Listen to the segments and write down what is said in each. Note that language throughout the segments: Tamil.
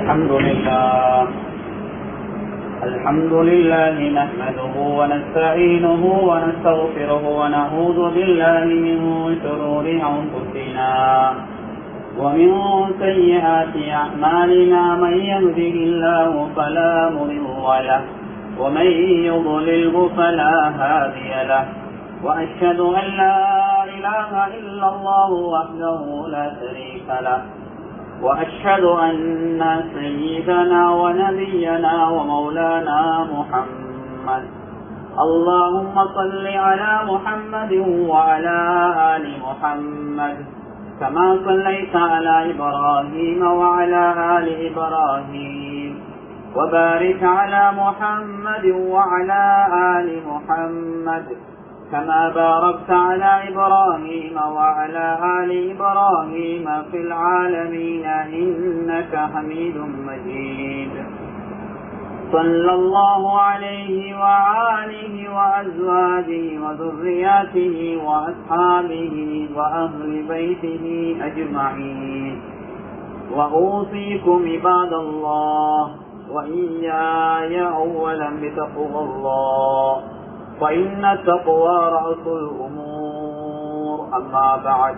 الحمد لله نحمده ونستعينه ونستغفره ونعوذ بالله من شرور أنفسنا ومن سيئات أعمالنا من يهده الله فلا مضل له ومن يضلله فلا هادي له وأشهد أن لا إله إلا الله وحده لا شريك له وأشهد أن سيدنا ونبينا ومولانا محمد اللهم صل على محمد وعلى آل محمد كما صليت على إبراهيم وعلى آل إبراهيم وبارك على محمد وعلى آل محمد كما باركت على إبراهيم وعلى آل إبراهيم في العالمين إنك حميد مجيد صلى الله عليه وآله وأزواجه وذرياته وأصحابه وأهل بيته أجمعين وأوصيكم عباد الله وإياي أولا بتقوى الله فإن التقوى رأس الأمور أما بعد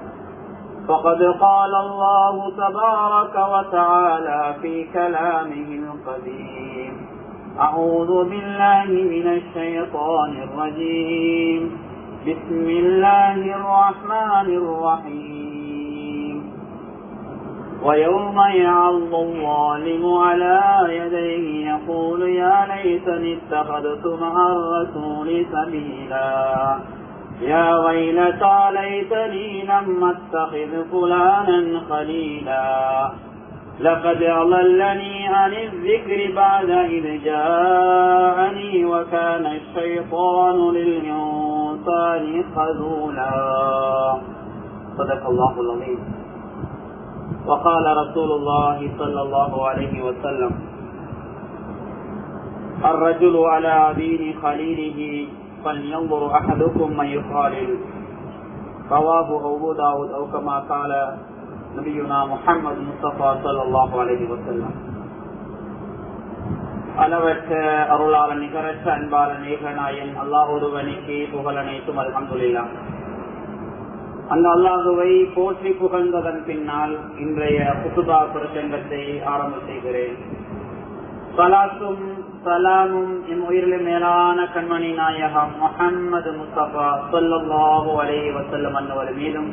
فقد قال الله تبارك وتعالى في كلامه القديم أعوذ بالله من الشيطان الرجيم بسم الله الرحمن الرحيم ويوم يعض الظالم على يديه يقول يا ليتني اتخذت مع الرسول سبيلا يا ويلتى ليتني لم اتخذ فلانا خليلا لقد أضلني عن الذكر بعد إذ جاءني وكان الشيطان للإنسان خذولا صدق الله العظيم. وقال رسول الله صلى الله عليه وسلم الرجل على دين خليله فلينظر أحدكم من يخالل رواه أبو داود أو كما قال نبينا محمد مصطفى صلى الله عليه وسلم. அளவற்ற அருளாளன் நிகரற்ற அன்பாளன் ஏகநாயன் அல்லாஹ் ஒருவனுக்கு புகழனைத்தும் அல்ஹம்துலில்லாஹ். அந்த அல்லாஹுவை போற்றி புகழ்ந்ததன் பின்னால் இன்றைய குத்துபா பிரசங்கத்தை ஆரம்ப செய்கிறேன். சலாத்தும் சலாமும் எம் உயிரிலும் மேலான கண்மணி நாயகம் முஹம்மது முஸ்தபா ஸல்லல்லாஹு அலைஹி வஸல்லம் அன்னவர் மீதும்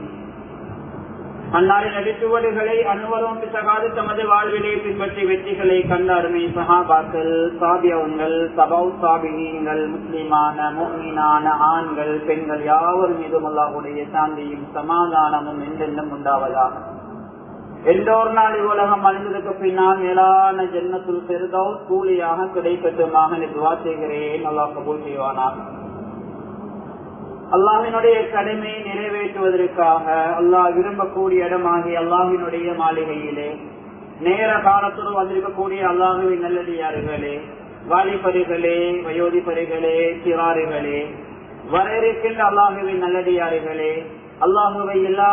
அன்னாரின் அடிச்சுவடுகளை அனுவரும் பிசகாது தமது வாழ்விலே பின்பற்றி வெற்றிகளை கண்ட அருமை சஹாபாக்கள், சாபியவங்கள், சபௌ சாபிகள், முஸ்லிமான முஃமினான ஆண்கள் பெண்கள் யாவர் மீதும் அல்லாஹ்வுடைய சாந்தியும் சமாதானமும் என்றென்றும் உண்டாவதாக. எல்லோர் நாள் உலகம் அழிந்ததற்கு பின்னால் மேலான ஜன்னத்துல் ஃபிர்தௌஸ் கூலியாக கிடைக்கட்டுமாக துஆ செய்கிறேன். அல்லாஹ் கபூல் செய்வானாக. அல்லாஹ்வினுடைய கடமையை நிறைவேற்றுவதற்காக அல்லாஹ் விரும்பக்கூடிய இடமாகிய அல்லாஹ்வினுடைய மாளிகையிலே நேர காலத்தோடு வந்திருக்கக்கூடிய அல்லாஹ்வின் நல்லடியார்களே, வாலிபர்களே, வயோதிபர்களே, சிறார்களே, வர இருக்கின்ற அல்லாஹ்வின் நல்லடியார்களே, அல்லாஹுவை எல்லா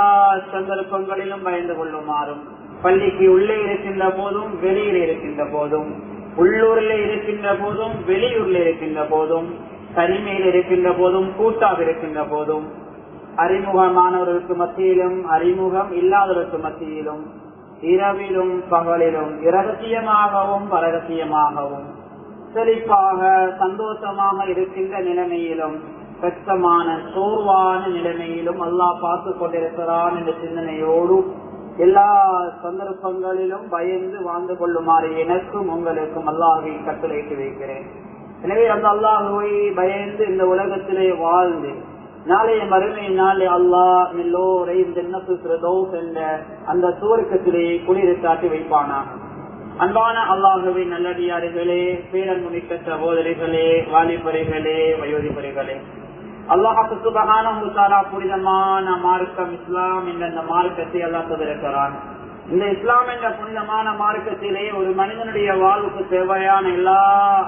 சந்தர்ப்பங்களிலும் பயந்து கொள்ளுமாறும், பள்ளிக்கு உள்ளே இருக்கின்ற போதும் வெளியில் இருக்கின்ற போதும், உள்ளூரில் இருக்கின்ற போதும் வெளியூரில் இருக்கின்ற போதும், தனிமையில் இருக்கின்ற போதும் கூட்டாக இருக்கின்ற போதும், அறிமுகமானவர்களுக்கு மத்தியிலும் அறிமுகம் இல்லாதவர்களுக்கு மத்தியிலும், இரவிலும் பகலிலும், இரகசியமாகவும் பரகசியமாகவும், செழிப்பாக சந்தோஷமாக இருக்கின்ற நிலைமையிலும் கஷ்டமான சோர்வான நிலைமையிலும் அல்லாஹ் பார்த்து கொண்டிருக்கிறான் என்ற சிந்தனையோடு எல்லா சந்தர்ப்பங்களிலும் பயந்து வாழ்ந்து கொள்ளுமாறு எனக்கும் உங்களுக்கும் அல்லாஹ்வை கட்டளையிட்டு வைக்கிறேன். எனவே அந்த அல்லாஹ்வை பயந்து இந்த உலகத்திலே வாழ்ந்து நாளைய மறுமை நாளை அல்லாஹ் எல்லோரையும் ஜன்னத்துல் ஃபிர்தௌஸ் என்ற அந்த சுவர்க்கத்திலே குளிர்காட்டி வைப்பானாக. அன்பான அல்லாஹ்வின் நல்லடியார்களே, பேரன்புமிக்க சகோதரிகளே, வாலிபர்களே, வயோதிபர்களே, அல்லாஹ் சுப்ஹானஹு வ தஆலா புனிதமான மார்க்கம் இஸ்லாம் என்ற அந்த மார்க்கத்தை அல்லாஹ் தந்திருக்கிறான். இந்த இஸ்லாம் என்ற புனிதமான மார்க்கத்திலே ஒரு மனிதனுடைய வாழ்வுக்கு தேவையான எல்லா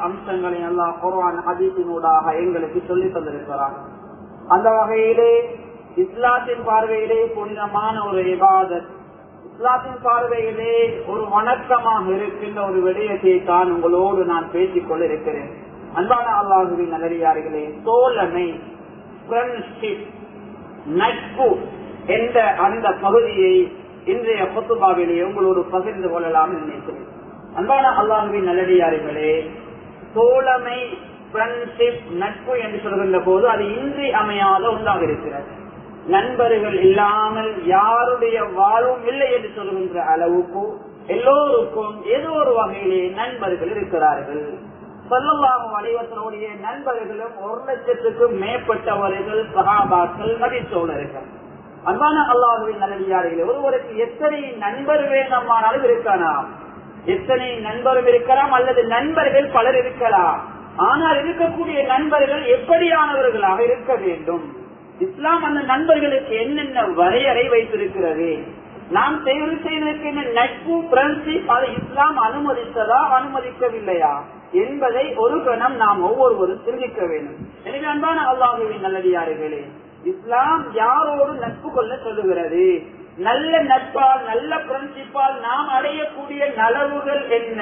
அம்சங்களையும் அல்லாஹ் குர்ஆன் ஹதீஸினூடாக எங்களுக்கு சொல்லி தந்திருக்கிறான். அந்த வகையிலே இஸ்லாத்தின் பார்வையிலே புனிதமான ஒரு இபாதத், இஸ்லாத்தின் பார்வையிலே ஒரு வணக்கமாக இருக்கின்ற ஒரு விடயத்தை தான் உங்களோடு நான் பேசிக் கொண்டிருக்கிறேன். அன்பான அல்லாஹுவின் நல்லடியார்களே, தோழமை, ஃப்ரெண்ட்ஷிப், நட்பு என்ற அந்த பகுதியை இன்றைய குத்துபாவிலே உங்களோடு பகிர்ந்து கொள்ளலாம் நினைக்கிறேன். அன்பான அல்லாஹுவின் நல்லடியார்களே, தோழமை, ஃப்ரெண்ட்ஷிப், நட்பு என்று சொல்கின்ற போது அது இன்றி அமையாத ஒன்றாக இருக்கிறது. நண்பர்கள் இல்லாமல் யாருடைய வாழ்வும் இல்லை என்று சொல்கின்ற அளவுக்கு எல்லோருக்கும் ஏதோ ஒரு வகையிலே நண்பர்கள் இருக்கிறார்கள். ஸல்லல்லாஹு அலைஹி வஸல்லுடைய நண்பர்களும் 1,00,000க்கும் மேற்பட்டவர்கள் சஹாபாக்கள், நபி தோழர்கள். அன்பான அல்லாஹுவின் நல்லடியார்களே, ஒருவருக்கு எத்தனை நண்பர் வேண்டுமானாலும் இருக்கலாம், எத்தனை நண்பரும் இருக்கலாம், அல்லது நண்பர்கள் பலர் இருக்கலாம். ஆனால் இருக்கக்கூடிய நண்பர்கள் எப்படியானவர்களாக இருக்க வேண்டும்? இஸ்லாம் அந்த நண்பர்களுக்கு என்னென்ன வரையறை வைத்திருக்கிறது? நாம் தேர்வு செய்திருக்கின்ற நட்பு, ஃப்ரெண்ட்ஷிப், அதை இஸ்லாம் அனுமதித்ததா அனுமதிக்கவில்லையா என்பதை ஒரு கணம் நாம் ஒவ்வொருவரும் சிந்திக்க வேண்டும். எனவே அன்பான அல்லாஹுவின் நல்லடியார்களே, இஸ்லாம் யாரோடு நட்பு கொள்ள சொல்லுகிறது? நல்ல நட்பால், நல்ல ஃப்ரெண்ட்ஷிப்பால் நாம் அடையக்கூடிய நலவுகள் என்ன?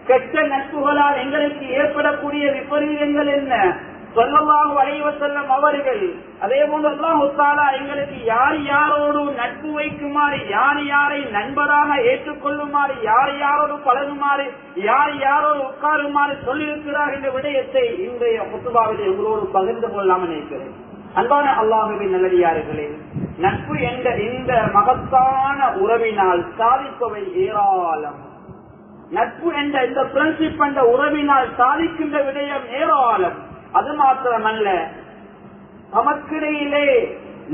கெட்ட நட்புகளால் எங்களுக்கு ஏற்படக்கூடிய விபரீதங்கள் என்ன? ஸல்லல்லாஹு அலைஹி வஸல்லம் அவர்கள் அதே போன்று அல்லாஹ் தஆலா எங்களுக்கு யார் யாரோடு நட்பு வைக்குமாறு, யார் யாரை நண்பராக ஏற்றுக்கொள்ளுமாறு, யார் யாரோடு பழகுமாறு, யார் யாரோடு உட்காருமாறு சொல்லியிருக்கிறார் என்ற விடயத்தை இன்றைய குத்துபாவிலே உங்களோடு பகிர்ந்து கொள்ளாமல் இருக்கிறேன். அன்பான அல்லாஹுவின் நல்லடியார்களே, நட்பு என்ற இந்த மகத்தான உறவினால் சாதிப்பவை ஏராளம். நட்பு என்ற இந்த ஃப்ரெண்ட்ஷிப் என்ற உறவினால் சாதிக்கின்ற விடயம் ஏராளம். அது மாத்திரமல்ல, நமக்கிடையிலே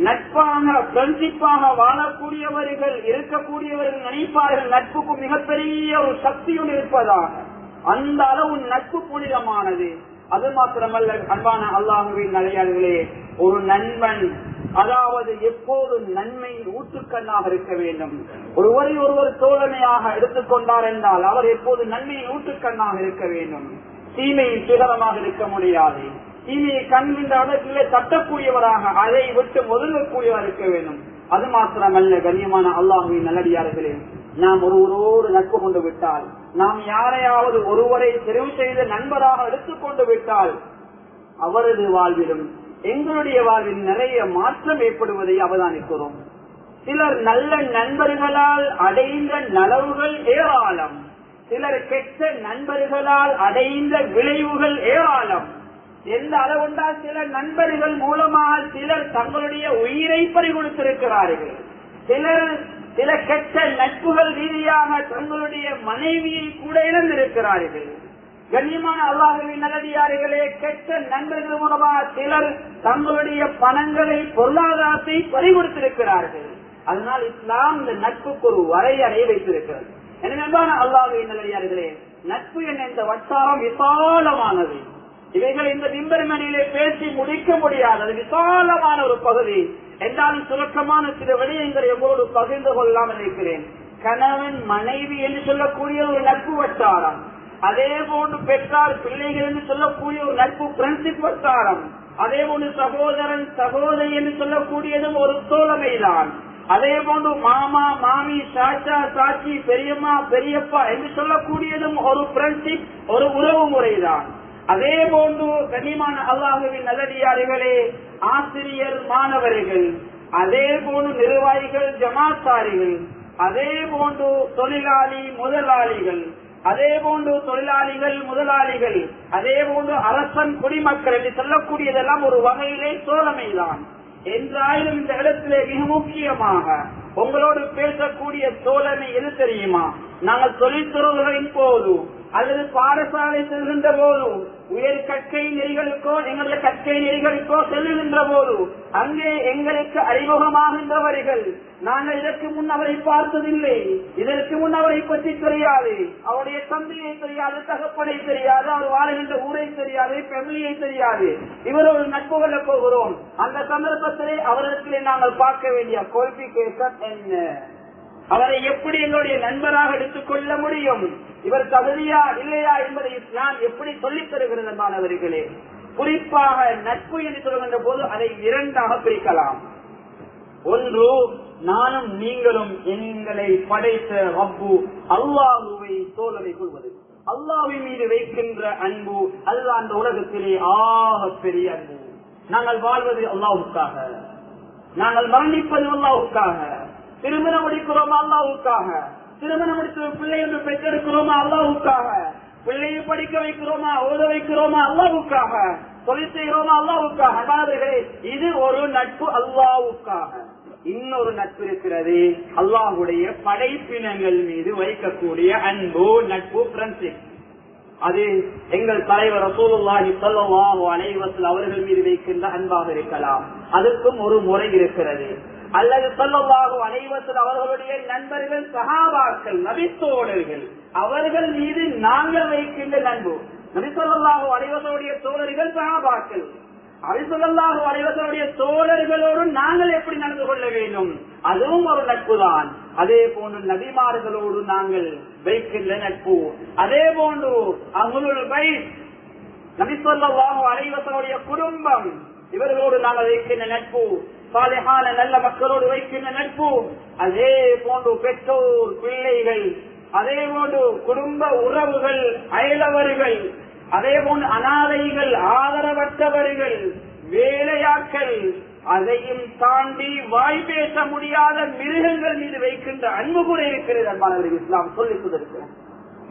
நட்பாக, ஃப்ரெண்ட்ஷிப்பாக வாழக்கூடியவர்கள், இருக்கக்கூடியவர்கள் நினைப்பார்கள் நட்புக்கு மிகப்பெரிய ஒரு சக்தியும் இருப்பதாக. அந்த அளவு நட்பு புனிதமானது. அது மாத்திரமல்ல, அன்பான அல்லாஹுவின் நல்லடியார்களே, ஒரு நண்பன் அதாவது எப்போதும் நன்மை ஊற்றுக்கண்ணாக இருக்க வேண்டும். ஒருவரை ஒருவர் தோழமையாக எடுத்துக்கொண்டார் என்றால் அவர் எப்போது நன்மையின் ஊற்றுக்கண்ணாக இருக்க வேண்டும். தீமையின் சிகரமாக இருக்க முடியாது. தீமையை கண்கின்ற இடத்திலே தட்டக்கூடியவராக, அதை விட்டு ஒதுங்கக்கூடியவராக இருக்க வேண்டும். அது மாத்திரமல்ல, கண்ணியமான அல்லாஹுவின் நல்லடியார்களே, நாம் ஒருவரோடு நட்பு கொண்டு விட்டால், நாம் யாரையாவது ஒருவரை தெரிவு செய்த நண்பராக எடுத்துக்கொண்டு விட்டால் அவரது வாழ்விலும் எங்களுடைய வாழ்வில் நிறைய மாற்றம் ஏற்படுவதை அவதானிக்கிறோம். சிலர் நல்ல நண்பர்களால் அடைந்த நலவுகள் ஏராளம், சிலர் கெட்ட நண்பர்களால் அடைந்த விளைவுகள் ஏராளம். எந்த அளவுண்டால் சில நண்பர்கள் மூலமாக சிலர் தங்களுடைய உயிரை பறிகொடுத்திருக்கிறார்கள். சில கெட்ட நட்புகள் ரீதியாக தங்களுடைய மனைவியை கூட இழந்திருக்கிறார்கள். கண்ணியமான அல்லாஹ்வின் நல்லடியார்களே, கெட்ட நண்பர்கள் மூலமாக சிலர் தங்களுடைய பணங்களை, பொருளாதாரத்தை பறிகொடுத்திருக்கிறார்கள். அதனால் இஸ்லாம் இந்த நட்புக்கு ஒரு வரையறை வைத்திருக்கிறது. எனவே அன்பான அல்லாஹ்வின் நல்லடியார்களே, நட்பு என்ற இந்த வட்டாரம் விசாலமானது. இவைகள் இந்த திம்பர்மணியிலே பேசி முடிக்க முடியாதது, விசாலமான ஒரு பகுதி. என்றாலும் சுருக்கமான சில விடயங்களை எங்களோடு பகிர்ந்து கொள்ளலாம் நினைக்கிறேன். கணவன் மனைவி என்று சொல்லக்கூடிய ஒரு நட்பு வட்டாரம், அதே போன்று பெற்றார் பிள்ளைகள் என்று சொல்லக்கூடிய ஒரு நட்பு ஃப்ரெண்ட்ஷிப் வட்டாரம், அதே போன்று சகோதரன் சகோதரி என்று சொல்லக்கூடியதும் ஒரு தோழமைதான். அதே போன்று மாமா மாமி, சாச்சா சாச்சி, பெரியம்மா பெரியப்பா என்று சொல்லக்கூடியதும் ஒரு ஃப்ரெண்ட்ஷிப், ஒரு உறவு முறைதான். அதே போன்று கண்ணியமான அல்லாஹ்வின் நல்லடியார்களே, ஆசிரியர் மாணவர்கள், அதே போன்று நிர்வாகிகள் ஜமாத்தாரிகள், அதே போன்று தொழிலாளி முதலாளிகள், அதே போன்று தொழிலாளிகள் முதலாளிகள், அதே போன்று அரசன் குடிமக்கள் என்று சொல்லக்கூடியதெல்லாம் ஒரு வகையிலே தோழமைதான். என்றாலும் இந்த இடத்திலே மிக முக்கியமாக உங்களோடு பேசக்கூடிய தோழமை எது தெரியுமா? நாங்கள் தொழிற்துறைகளின் போது அல்லது பாடசாலை செல்கின்ற போது, உயர் கற்கை நெறிகளுக்கோ எங்களுடைய கற்கை நெறிகளுக்கோ செல்லுகின்ற போது அங்கே எங்களுக்கு அறிமுகமாகின்றவர்கள், நாங்கள் இதற்கு முன் அவரை பார்த்ததில்லை, இதற்கு முன் அவரை பற்றி தெரியாது, அவருடைய தந்தையை தெரியாது, தகப்பனை தெரியாது, அவர் வாழ்கின்ற ஊரை தெரியாது, ஃபேமிலியை தெரியாது, இவரோடு நட்பு கொள்ள போகிறோம். அந்த சந்தர்ப்பத்திலே அவரிடத்திலே நாங்கள் பார்க்க வேண்டிய குவாலிபிகேஷன் என்ன, அவரை எப்படி எங்களுடைய நண்பராக எடுத்துக் கொள்ள முடியும், இவர் தகுதியா இல்லையா என்பதை இஸ்லாம் எப்படி சொல்லித் தருகிறது மாணவர்களே. குறிப்பாக நட்பு என்று சொல்கின்ற போது அதை இரண்டாக பிரிக்கலாம். ஒன்று, நானும் நீங்களும் எங்களை படைத்த ரப்பு அல்லாஹுவை தோழரை கொள்வது. அல்லாஹ்வின் மீது வைக்கின்ற அன்பு அல்லாஹ் அந்த உலகத்திலே ஆக பெரிய அன்பு. நாங்கள் வாழ்வது அல்லாஹ்வுக்காக, நாங்கள் மரணிப்பது அல்லாஹ்வுக்காக, திருமணம் முடிக்கிறோமா அல்லாஹ்வுக்காக, திருமணம் முடித்த பிள்ளை என்று பெற்றெடுக்கிறோமா அல்லாஹ்வுக்காக, பிள்ளையை படிக்க வைக்கிறோமா ஓத வைக்கிறோமா அல்லாஹ்வுக்காக, தொழில் செய்கிறோமா அல்லாஹ்வுக்காக. இது ஒரு நட்பு அல்லாஹ்வுக்காக. இன்னொரு நட்பு இருக்கிறது, அல்லாஹ்வுடைய படைப்பினங்கள் மீது வைக்கக்கூடிய அன்பு, நட்பு, ஃப்ரெண்ட்ஷிப். அது எங்கள் தலைவர் ரசூலுல்லாஹி ஸல்லல்லாஹு அலைஹி வஸல்லம் அவர்கள் மீது வைக்கின்ற அன்பாக இருக்கலாம். அதற்கும் ஒரு முறை இருக்கிறது. அல்லது ஸல்லல்லாஹு அலைஹி வஸல்லம் அவர்களுடைய நண்பர்கள், சஹாபாக்கள், நபித்தோழர்கள், அவர்கள் மீது நாங்கள் வைக்கின்ற அன்பு. நபி ஸல்லல்லாஹு அலைஹி வஸல்லம் தோழர்கள் சஹாபாக்கள், நபி ஸல்லல்லாஹு அலைஹி வஸல்லம் தோழர்களோடு நாங்கள் எப்படி நடந்து கொள்ள வேண்டும், அதுவும் ஒரு நட்பு தான். அதே போன்று நபிமார்களோடு நாங்கள் வைக்கின்ற நட்பு, அதே போன்று அஹ்லுல் பைத், நபி ஸல்லல்லாஹு அலைஹி வஸல்லம் குடும்பம், இவர்களோடு நாங்கள் வைக்கின்ற நட்பு, சாலிஹான நல்ல மக்களோடு வைக்கின்ற நட்பு, அதே போன்று பெற்றோர், பிள்ளைகள், அதே போன்று குடும்ப உறவுகள், அயலவர்கள், அதே போன்று அனாதைகள், ஆதரவற்றவர்கள், வேலையாட்கள், அதையும் தாண்டி வாய் பேச முடியாத மிருகங்கள் மீது வைக்கின்ற அன்பு கூட இருக்கிறது. அன்பானவர்கள், இஸ்லாம் சொல்லிக் கொண்டிருக்கிறது.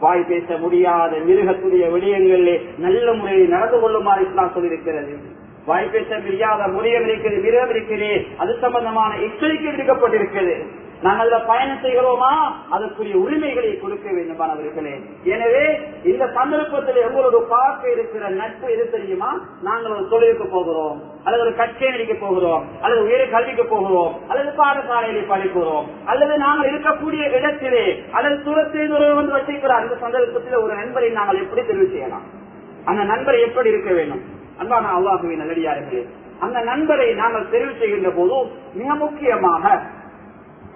வாய் பேச முடியாத மிருகத்துடைய விடயங்களிலே நல்ல முறையில் நடந்து கொள்ளுமாறு இஸ்லாம் சொல்லியிருக்கிறது. வாய் பேச முடியாத முறையம் இருக்கிறது, மிருகம் இருக்கிறது, அது சம்பந்தமான எச்சரிக்கை விடுக்கப்பட்டிருக்கிறது. நாங்கள் பயணம் செய்கிறோமா, அதற்குரிய உரிமைகளை கொடுக்க வேண்டும் மாணவர்களே. எனவே இந்த சந்தர்ப்பத்தில் எங்களோட பார்க்க இருக்கிற நட்பு எது தெரியுமா? நாங்கள் ஒரு தொழிலுக்கு போகிறோம், அல்லது ஒரு கச்சேரிக்கு போகிறோம், அல்லது உயர் கல்விக்கு போகிறோம், அல்லது பாடசாலையிலே படிக்கிறோம், அல்லது நாங்கள் இருக்கக்கூடிய இடத்திலே அல்லது தூரத்தில் வந்து வச்சிருக்கிறார். இந்த சந்தர்ப்பத்தில் ஒரு நண்பரை நாங்கள் எப்படி தெரிவு செய்யலாம்? அந்த நண்பரை எப்படி இருக்க வேண்டும்? அன்பான அல்லாஹ்வின் நல்லடியார்களே, அந்த நண்பரை நாங்கள் தெரிவு செய்கின்ற போது மிக முக்கியமாக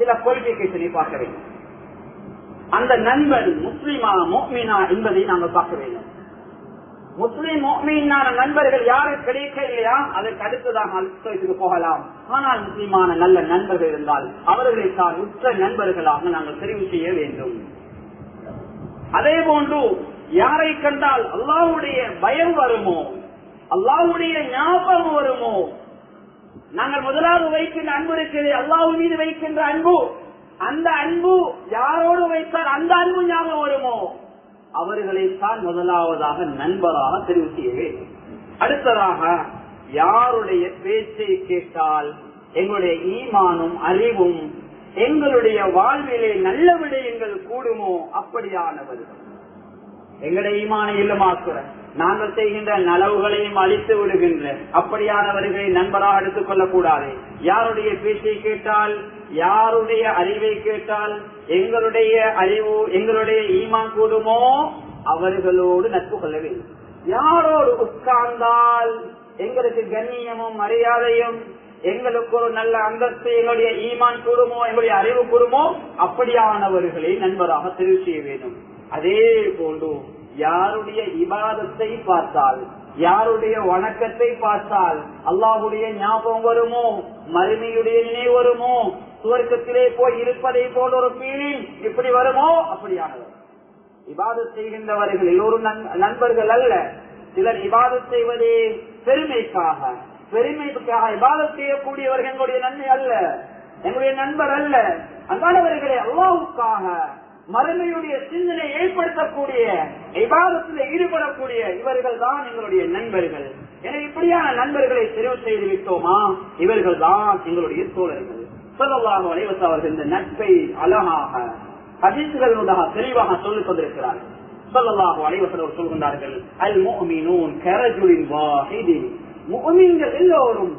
சில குவாலிபிகேஷனை பார்க்க வேண்டும். அந்த நண்பன் முஸ்லிமா முஃமினா என்பதை நாங்கள் பார்க்க வேண்டும். முஸ்லிம் முஃமினான நண்பர்கள் யாரு கிடைக்க இல்லையா, அதற்கு அடுத்ததாக அடுத்ததுக்கு போகலாம். ஆனால் முஸ்லிமான நல்ல நண்பர்கள் இருந்தால் அவர்களை தான் உற்ற நண்பர்களாக நாங்கள் தெரிவு செய்ய வேண்டும். அதே போன்று யாரை கண்டால் அல்லாஹ்வுடைய பயம் வருமோ, அல்லாஹ்வுடைய ஞாபகம் வருமோ, நாங்கள் முதலாவது வைக்கின்ற அன்பு இருக்கிறது, அல்லாஹ் மீது வைக்கின்ற அன்பு, அந்த அன்பு யாரோடு வைத்தால் அந்த அன்பு ஞாபகம் வருமோ, அவர்களைத்தான் முதலாவதாக நண்பராக தெரிவு செய்ய வேண்டும். அடுத்ததாக யாருடைய பேச்சை கேட்டால் எங்களுடைய ஈமானும் அறிவும் எங்களுடைய வாழ்விலே நல்ல விடயங்கள் கூடுமோ அப்படியானவர்கள். எங்களுடைய ஈமானை இல்லமாக்குற, நாங்கள் செய்கின்ற நலவுகளையும் அழித்து விடுகின்ற அப்படியானவர்களை நண்பராக எடுத்துக் கொள்ளக்கூடாது. யாருடைய பேச்சை கேட்டால், யாருடைய அறிவை கேட்டால் எங்களுடைய அறிவு எங்களுடைய ஈமான் கூடுமோ அவர்களோடு நட்பு கொள்ள வேண்டும். யாரோடு உட்கார்ந்தால் எங்களுக்கு கண்ணியமும் மரியாதையும் எங்களுக்கு ஒரு நல்ல அந்தஸ்து எங்களுடைய ஈமான் கூடுமோ, எங்களுடைய அறிவு கூடுமோ அப்படியானவர்களை நண்பராக தெரிவு செய்ய வேண்டும். அதே போன்று யாருடைய இபாதத்தை பார்த்தால், யாருடைய வணக்கத்தை பார்த்தால் அல்லாஹ்வுடைய ஞாபகம் வருமோ, மறுமையுடைய நினைவு வருமோ, சுவர்க்கத்திலே போய் இருப்பதை போல ஒரு ஃபீலிங் இப்படி வருமோ அப்படியானவர். இபாதத் செய்கின்றவர்கள் எல்லோரும் நண்பர்கள் அல்ல. சிலர் இபாதத் செய்வதே பெருமைக்காக இபாதத் செய்யக்கூடியவர்கள் எங்களுடைய நன்மை அல்ல, எங்களுடைய நண்பர் அல்ல. அன்பானவர்களே, அல்லாஹ்வுக்காக மறுமையுடைய சிந்தனை ஏற்படுத்தக்கூடிய, இபாதத்தில் ஈடுபடக்கூடிய இவர்கள் தான் எங்களுடைய நண்பர்கள். எனவே இப்படியான நண்பர்களை தெரிவு செய்து விட்டோமா, இவர்கள் தான் எங்களுடைய தோழர்கள். ஸல்லல்லாஹு அலைஹி வஸல்லம் அவர்கள் இந்த நட்பை அழகாக ஹதீஸ்களூடாக தெளிவாக சொல்லிக் கொண்டிருக்கிறார்கள். ஸல்லல்லாஹு அலைஹி வஸல்லம் சொல்கின்றார்கள், அல் முஃமினூன் கரஜுலின் வாஹிதின், முஃமின்கள் எல்லோரும்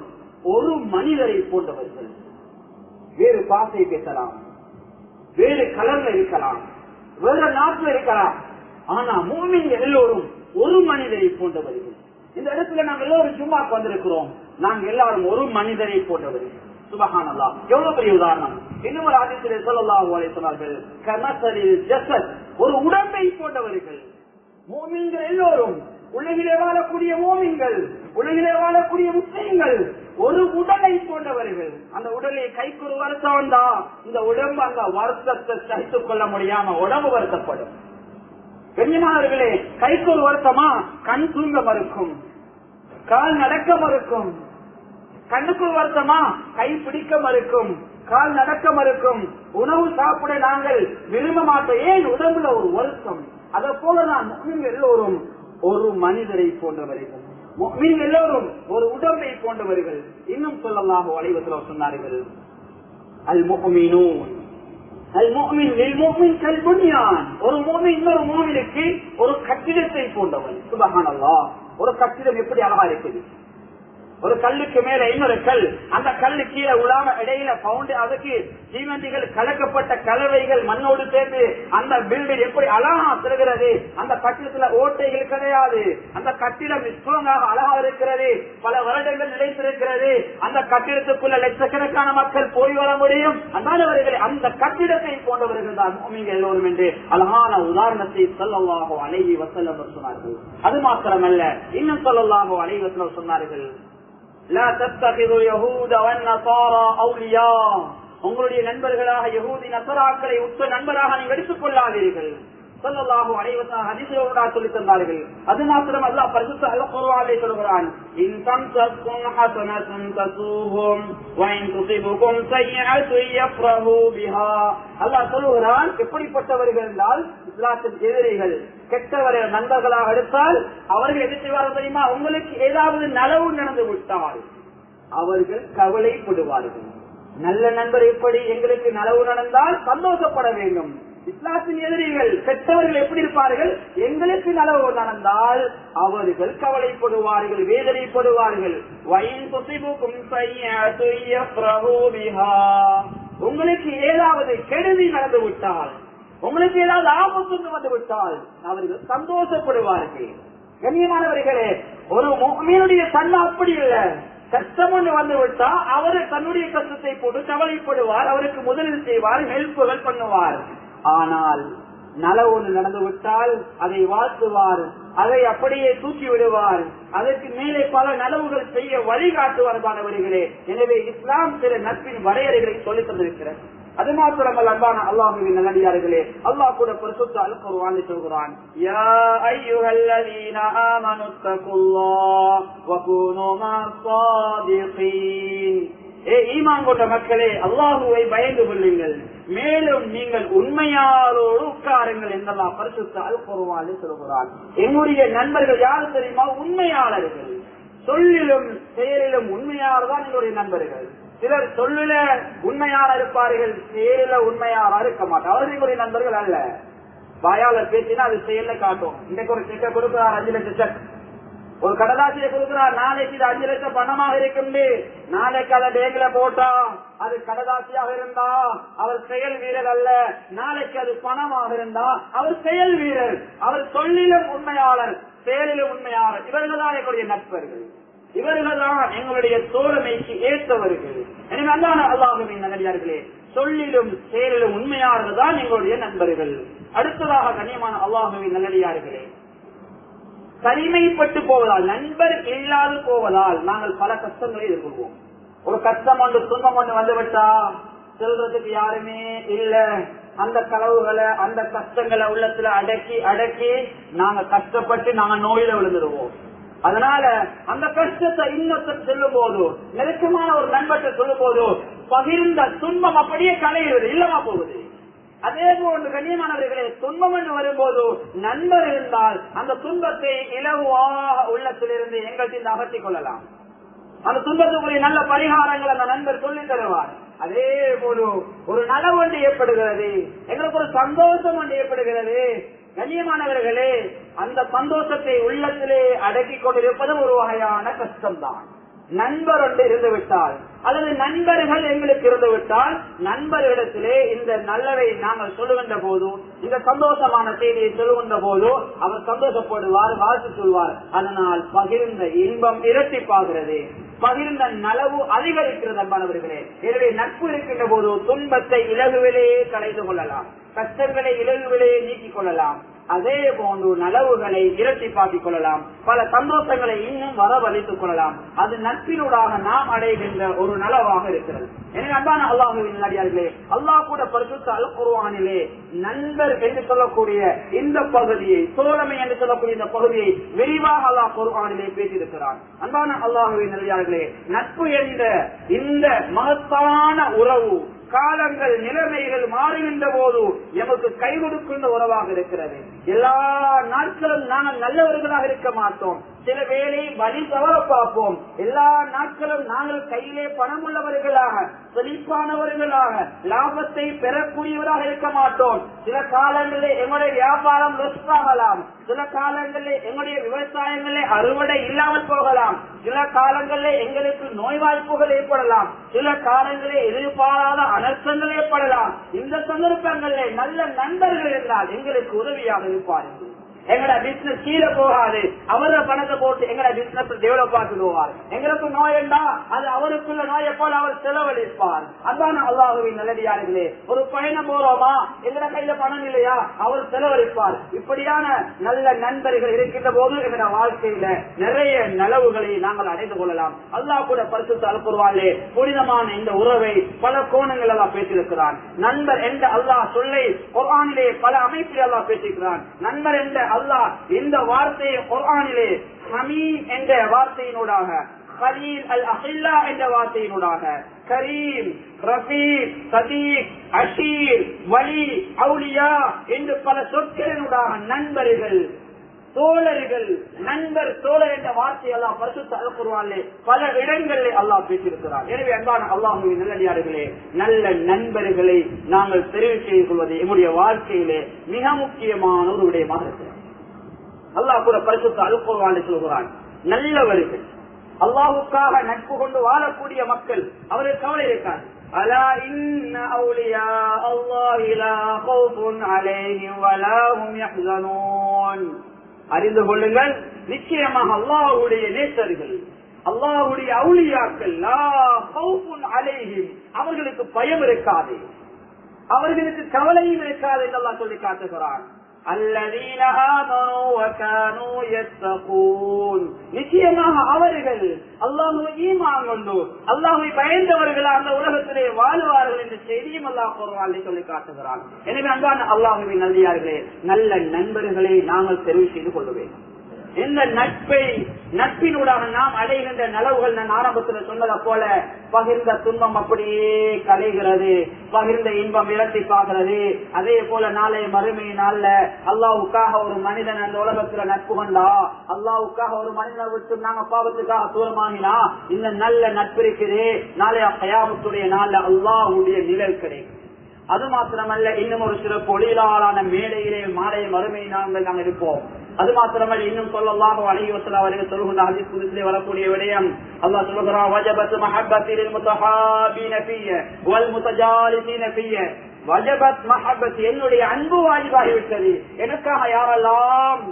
ஒரு மனிதரை போன்றவர்கள். வேறு பாசை பேசலாம், வேறு கலர்ல இருக்கலாம், வேற நாட்டில் இருக்கலாம், ஆனா முஃமின்கள் எல்லோரும் ஒரு மனிதரை போன்றவர்கள். இந்த இடத்துல நாங்கள் எல்லோரும் ஜும்மாக்கு வந்திருக்கிறோம், நாங்கள் எல்லாரும் ஒரு மனிதரை போன்றவர்கள். சுப்ஹானல்லாஹ், எவ்வளவு பெரிய உதாரணம். இன்னும் ஒரு ஹதீஸிலே ஸல்லல்லாஹு அலைஹி வஸல்லம் கமஸலில் ஜஸத், ஒரு உடம்பை போன்றவர்கள். முஃமின்கள் எல்லோரும், உலகிலே வாழக்கூடிய முஃமின்கள், உலகிலே வாழக்கூடிய முஸ்லிம்கள் ஒரு உடலை போன்றவர்கள். அந்த உடலை கைக்கு ஒரு வருத்தம் வந்தா இந்த உடம்பு அந்த வருத்தத்தை சகித்துக் கொள்ள முடியாம உடம்பு வருத்தப்படும். கண்ணியமானவர்களே, கைக்கு ஒரு வருத்தமா கண் தூங்க மறுக்கும், கால் நடக்க மறுக்கும். கண்ணுக்கு ஒரு வருத்தமா கை பிடிக்க மறுக்கும், கால் நடக்க மறுக்கும். உணவு சாப்பிட நாங்கள் விரும்ப மாட்டோம். ஏன்? உடம்புல ஒரு வருத்தம். அதை போல நான் முஸ்லிம் எல்லோரும் ஒரு மனிதரை போன்றவர்கள், முஸ்லிம் எல்லோரும் ஒரு உடம்பை போன்றவர்கள். இன்னும் ஸல்லல்லாஹு அலைஹி வஸல்லம் சொன்னார்கள், அல் முஃமினூன் அல் முஃமின் லில் முஃமின் கல் புன்யான். ஒரு முஃமின் இன்னொரு முஃமினுக்கு ஒரு கட்டிடத்தை போன்றவன். சுப்ஹானல்லாஹ், ஒரு கட்டிடம் எப்படி அழகா இருக்குது. ஒரு கல்லுக்கு மேல இன்னொரு கல், அந்த கல்லு கீழே உலாம இடையில பவுண்டு, அதுக்கு சீமெண்டிகள் கலக்கப்பட்ட கலவைகள் மண்ணோடு சேர்ந்து அந்த பில்டிங் எப்படி அழகா திறகிறது. அந்த கட்டிடத்துல ஓட்டைகள் கிடையாது. அந்த கட்டிடம் ஸ்ட்ராங்காக அழகா இருக்கிறது. பல வருடங்கள் நிலைத்திருக்கிறது. அந்த கட்டிடத்துக்குள்ள லட்சக்கணக்கான மக்கள் போய் வர முடியும். அந்தானவர்கள் அந்த கட்டிடத்தை போன்றவர்கள் தான் முஃமின்கள் எல்லோரும் என்று அழகான உதாரணத்தை ஸல்லல்லாஹு அலைஹி வஸல்லம் சொன்னார்கள். அது மாத்திரமல்ல, இன்னும் ஸல்லல்லாஹு அலைஹி வஸல்லம் சொன்னார்கள், லா தத்தகிது யஹூத வன்னஸாரா அவுலியா. உங்களுடைய நண்பர்களாக யஹூதி நஸராக்களை உற்ற நண்பராக நீங்கள் எடுத்துக் கொள்ளாதீர்கள். ஸல்லல்லாஹு அலைஹி வஸல்லம் ஹதீஸிலோட சொல்லித் தந்தார்கள். அது மாத்திரம் அல்லாஹ் பரிசுத்த அல் குர்ஆனிலே சொல்கிறான், இன் தம்சக்கும் ஹஸனத்துன் தஸூஹும் வ இன் துஸிபுக்கும் ஸய்யிஅத்துன் யஃப்ரஹு பிஹா. அல்லாஹ் சொல்கிறான், எப்படிப்பட்டவர்கள் என்றால் இஸ்லாத்தின் எதிரிகள், கெட்டவர்கள் நண்பர்களாக எடுத்தால் அவர்கள் எது செய்வார்கள் தெரியுமா? உங்களுக்கு ஏதாவது நலவு நடந்து விட்டால் அவர்கள் கவலைப்படுவார்கள். நல்ல நண்பர் எப்படி? எங்களுக்கு நலவு நடந்தால் சந்தோஷப்பட வேண்டும். இஸ்லாத்தின் எதிரிகள் கெட்டவர்கள் எப்படி இருப்பார்கள்? எங்களுக்கு நலவு நடந்தால் அவர்கள் கவலைப்படுவார்கள், வேதனைப்படுவார்கள். உங்களுக்கு ஏதாவது கெடுதி நடந்து விட்டால், உங்களுக்கு ஏதாவது ஆபத்து வந்து விட்டால் அவர்கள் சந்தோஷப்படுவார்கள். கண்ணியமானவர்களே, ஒரு முஃமினுடைய தன்மை அப்படி இல்லை. கஷ்டம் ஒன்று வந்து விட்டா அவர் தன்னுடைய கஷ்டத்தை போட்டு கவலைப்படுவார், அவருக்கு முதலில் செய்வார், ஹெல்ப்புகள் பண்ணுவார். ஆனால் நலவு ஒன்று நடந்து விட்டால் அதை வாழ்த்துவார், அதை அப்படியே தூக்கி விடுவார், அதற்கு மேலே பல நலவுகள் செய்ய வழிகாட்டுவார்களே. எனவே இஸ்லாம் சில நட்பின் வரையறைகளை சொல்லித் தந்திருக்கிறது. அது மாத்திரமல்ல, அன்பான அல்லாஹ்வின் நல்லடியார்களே, அல்லாஹ் கூட பரிசுத்த அல் குர்ஆனில் சொல்கிறான், யா அய்யுஹல்லதீன ஆமனுத்தகுல்லாஹ் வ கூனூ மஸ்ஸாதிகீன். ஏ ஈமான் கொண்ட மக்களே, அல்லாஹ்வை பயந்து கொள்ளுங்கள், மேலும் நீங்கள் உண்மையாளரோடு உட்காருங்கள் என்றெல்லாம் பரிசுத்த அல் குர்ஆனில் சொல்கிறான். என்னுடைய நண்பர்கள் யாரு தெரியுமா? உண்மையாளர்கள். சொல்லிலும் செயலிலும் உண்மையாளர் தான் என்னுடைய நண்பர்கள். சிலர் சொல்லுல உண்மையாளர் இருப்பார்கள், செயலில உண்மையாளர் இருக்க மாட்டார். அவர்கள் எங்களுடைய நண்பர்கள் அல்ல. வாயால பேசினா அது செயல காட்டும். இன்னைக்கு ஒரு செக்கை கொடுக்கிறார், 5 லட்சம் செக். ஒரு கடலாசியை கொடுக்கிறார், நாளைக்கு இது 5 லட்சம் பணமாக இருக்குது. நாளைக்கு அதை பேங்க்ல போட்டா அது கடலாசியாக இருந்தா அவர் செயல் வீரர் அல்ல. நாளைக்கு அது பணமாக இருந்தா அவர் செயல் வீரர். அவர் சொல்லிலும் உண்மையாளர், செயலிலும் உண்மையாளர். இவர்கள் தான் எங்களுடைய நட்பர்கள், இவர்கள் தான் எங்களுடைய தோழமைக்கு ஏற்றவர்கள். எனவே அல்லாஹ்வின் நல்லடியார்களே, சொல்லிலும் செயலிலும் உண்மையாளர்கள் தான் எங்களுடைய நண்பர்கள். அடுத்ததாக கண்ணியமான அல்லாஹ்வின் நல்லடியார்களே, தனிமைப்பட்டு போவதால், நண்பர் இல்லாது போவதால் நாங்கள் பல கஷ்டங்களை எதிர்கொள்வோம். ஒரு கஷ்டம் ஒன்று, துன்பம் ஒன்று வந்துவிட்டா சொல்றதுக்கு யாருமே இல்ல. அந்த கனவுகளை, அந்த கஷ்டங்களை உள்ளத்துல அடக்கி அடக்கி நாங்க கஷ்டப்பட்டு நாங்க நோயில விழுந்துருவோம். அதனால அந்த கஷ்டத்தை இன்னொருத்தர் சொல்லும் போது, நெருக்கமான ஒரு நண்பர்கள் சொல்லும் போது பகிர்ந்த துன்பம் அப்படியே கலைகிறது, இல்லமா போகுது. அதே போன்று கண்ணியமானவர்களே, துன்பம் என்று வரும்போது நண்பர் இருந்தால் அந்த துன்பத்தை இலகுவாக உள்ளத்திலிருந்து எங்கள்கிட்ட அகற்றிக் கொள்ளலாம். அந்த துன்பத்துக்குரிய நல்ல பரிகாரங்கள் அந்த நண்பர் சொல்லி தருவார். அதே போல ஒரு நலவு ஒன்று ஏற்படுகிறது, எங்களுக்கு ஒரு சந்தோஷம் ஒன்று ஏற்படுகிறது. கண்ணியமானவர்களே, அந்த சந்தோஷத்தை உள்ளத்திலே அடக்கிக் கொண்டிருப்பது ஒரு வகையான கஷ்டம்தான். நண்பர் ஒன்று இருந்து விட்டால், அல்லது நண்பர்கள் எங்களுக்கு இருந்து விட்டால், நண்பர்களிடத்திலே இந்த நல்லவை நாங்கள் சொல்லுகின்ற போது, இந்த சந்தோஷமான செய்தியை சொல்லுகின்ற போது அவர் சந்தோஷப்படுவார், வாழ்த்து சொல்வார். அதனால் பகிர்ந்த இன்பம் இரட்டிப்பாகிறது, பகிர்ந்த நலவு அதிகரிக்கிறது அன்பானவர்களே. எனவே நட்பு இருக்கின்ற போது துன்பத்தை இலகுவிலேயே கலைந்து கொள்ளலாம், கஷ்டங்களை இலகுவிலேயே நீக்கிக் கொள்ளலாம். அதே போன்று நலவுகளை இரட்டிப்பாக்கிக் கொள்ளலாம், பல சந்தோஷங்களை இன்னும் வரவழைத்துக் கொள்ளலாம். அது நட்பினூடாக நாம் அடைகின்ற ஒரு நலவாக இருக்கிறது. எனவே அன்பான அல்லாஹ்வின் நல்லடியார்களே, அல்லாஹ் கூட பரிசுத்த அல் குர்ஆனிலே நண்பர் என்று சொல்லக்கூடிய இந்த பகுதியை, தோழமை என்று சொல்லக்கூடிய இந்த பகுதியை விரிவாக அல்லாஹ் குர்ஆனிலே பேசியிருக்கிறான். அன்பான அல்லாஹ்வின் நல்லடியார்களே, நட்பு என்ற இந்த மகத்தான உறவு காலங்கள் நிலைமைகள் மாறுகின்ற போது எமக்கு கை கொடுக்கின்ற உறவாக இருக்கிறது. எல்லா நாட்களும் நாங்கள் நல்லவர்களாக இருக்க மாட்டோம், சில வேளை வழி தவற பார்ப்போம். எல்லா நாட்களும் நாங்கள் கையிலே பணம் உள்ளவர்களாக, செழிப்பானவர்களாக, லாபத்தை பெறக்கூடியவராக இருக்க மாட்டோம். சில காலங்களில் எங்களுடைய வியாபாரம் லொஸ் ஆகலாம், சில காலங்களில் எங்களுடைய விவசாயங்களே அறுவடை இல்லாமல் போகலாம், சில காலங்களில் எங்களுக்கு நோய்வாய்ப்புகள் ஏற்படலாம், சில காலங்களில் எதிர்பாராத அனர்த்தங்கள் ஏற்படலாம். இந்த சந்தர்ப்பங்களில் நல்ல நண்பர்கள் என்றால் எங்களுக்கு உதவியாக இருப்பார்கள். எங்கட பிசினஸ் கீழே போகாது, அவர பணத்தை போட்டு எங்கட பிசினஸ் டெவலப் ஆக்கிடுவார். எங்களுக்கு நோய் என்றா அது அவருக்குள்ள நோயை போல அவர் செலவழிப்பார். அதான அல்லாஹ்வின் நல்லடியார்களே, ஒரு பயணம் போறோமா, எங்கட கையில பணம் இல்லையா, அவர் செலவழிப்பார். இப்படியான நல்ல நண்பர்கள் இருக்கின்ற போது எங்கட வாழ்க்கையில நிறைய நலவுகளை நாங்கள் அடைந்து கொள்ளலாம். அல்லாஹ் கூட பரிசுத்த அல் குர்ஆனிலே புனிதமான இந்த உறவை பல கோணங்கள் எல்லாம் பேசியிருக்கிறான். நண்பர் என்ற அல்லாஹ் சொல்லை குர்ஆனிலே பல அமைப்பில் அல்லாஹ் பேசியிருக்கிறான். நண்பர் என்ற அல்லாஹ் இந்த வார்த்தையை குர்ஆனிலே ஹமீம் என்ற வார்த்தையினூடாக, கலீல் அல் அஹில்லா என்ற வார்த்தையினூடாக, கரீம், ரஃபீக், சதீக், அஷீர், வலி, அவுலியா என்று பல சொற்களினூடாக நண்பர்கள், தோழர்கள், நண்பர், தோழர் என்ற வார்த்தை அல்லாஹ் பரிசுத்த அல் குர்ஆனிலே பல இடங்களிலே அல்லாஹ் பேசியிருக்கிறார். எனவே அன்பான அல்லாஹ்வின் நல்லடியார்களே, நல்ல நண்பர்களை நாங்கள் தெரிவு செய்து கொள்வது எங்களுடைய வாழ்க்கையிலே மிக முக்கியமான ஒரு விடயமாக இருக்கிறது. அல்லாஹ் கூட பரிசுத்த அல் குர்ஆனிலே சொல்கிறான், நல்லவர்கள், அல்லாஹ்வுக்காக நட்பு கொண்டு வாழக்கூடிய மக்கள், அவருக்கு கவலை இருக்காது. அலா இன்ன அவுலியா அல்லாஹி லா கௌஃபுன் அலைஹிம் வலா ஹும் யஹ்ஸனூன். அறிந்து கொள்ளுங்கள், நிச்சயமாக அல்லாஹ்வுடைய நேசர்கள், அல்லாஹ்வுடைய அவுலியாக்கள், லா கௌஃபுன் அலைஹிம், அவர்களுக்கு பயம் இருக்காது, அவர்களுக்கு கவலையும் இருக்காது என்று அல்லாஹ் சொல்லி காட்டுகிறான். அல்லதீன ஆமனூ வ கானூ யத்தகூன், நிச்சயமாக அவர்கள் அல்லாஹ்வை ஈமான் கொண்டு அல்லாஹ்வை பயந்தவர்களாக அந்த உலகத்திலே வாழ்வார்கள் என்ற செய்தியும் அல்லாஹ் குர்ஆனிலே சொல்லி காட்டுகிறான். எனவே அன்பான அல்லாஹ்வின் நல்லடியார்களே, நல்ல நண்பர்களை நாங்கள் தெரிவு செய்து கொள்ள வேண்டும். இந்த நட்பினூடாக நாம் அடைகின்ற நலவுகள், நான் ஆரம்பத்தில் சொன்னதை போல பகிர்ந்த துன்பம் அப்படியே கலைகிறது, பகிர்ந்த இன்பம் இரட்டிப்பாகிறது. அதே போல நாளை மறுமை நாள்ல அல்லாஹ்வுக்காக ஒரு மனிதன் அந்த உலகத்துல நட்பு கொண்டா, அல்லாஹ்வுக்காக ஒரு மனிதனை விட்டு நாங்க பாவத்துக்காக தூரமாகினா, இந்த நல்ல நட்பு இருக்குது, நாளைய கயாமத்துடைய நாள்ல அல்லாஹ்வுடைய நிழல் கிடைக்கும். அது மாத்திரமல்ல, இன்னும் ஒரு சிறப்பு, ஒளியிலான மேடையிலே மாலை மறுமை நாங்கள் இருப்போம். அது மாத்திரமல்ல, இன்னும் ஸல்லல்லாஹு அலைஹி வஸல்லம் அவர்கள் சொல்கின்ற ஹதீஸ் குத்ஸிலே வரக்கூடிய விடயம், அல்லாஹ் சொல்கிறார், வஜபத் மஹப்பத்தி லில் முத்தஹாபீன ஃபிய வல் முத்தஜாலிஸீன ஃபிய. வஜபத் மஹப்பத்தி, என்னுடைய அன்பு வாஜிபாகிவிட்டது. எனக்காக யாரெல்லாம்